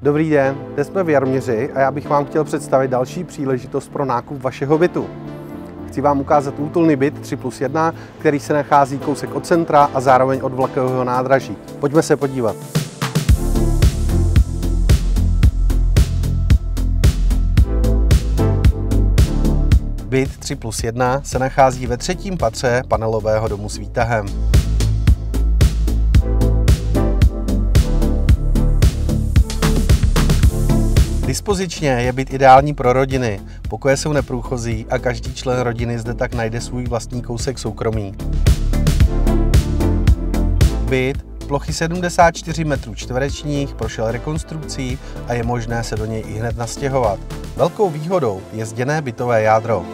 Dobrý den, dnes jsme v Jaroměři a já bych vám chtěl představit další příležitost pro nákup vašeho bytu. Chci vám ukázat útulný byt 3+1, který se nachází kousek od centra a zároveň od vlakového nádraží. Pojďme se podívat. Byt 3+1 se nachází ve 3. patře panelového domu s výtahem. Dispozičně je byt ideální pro rodiny, pokoje jsou neprůchozí a každý člen rodiny zde tak najde svůj vlastní kousek soukromí. Byt plochy 74 m2 prošel rekonstrukcí a je možné se do něj ihned nastěhovat. Velkou výhodou je zděné bytové jádro.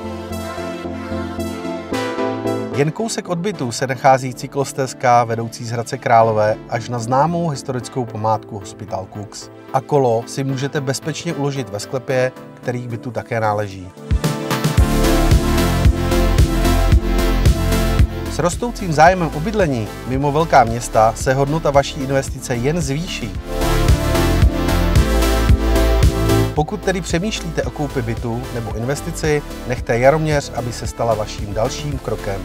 Jen kousek od bytu se nachází cyklostezka vedoucí z Hradce Králové až na známou historickou památku Hospital Cooks. A kolo si můžete bezpečně uložit ve sklepě, který k bytu také náleží. S rostoucím zájmem o bydlení mimo velká města se hodnota vaší investice jen zvýší. Pokud tedy přemýšlíte o koupi bytu nebo investici, nechte Jaroměř, aby se stala vaším dalším krokem.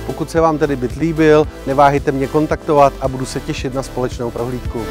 Pokud se vám tedy byt líbil, neváhejte mě kontaktovat a budu se těšit na společnou prohlídku.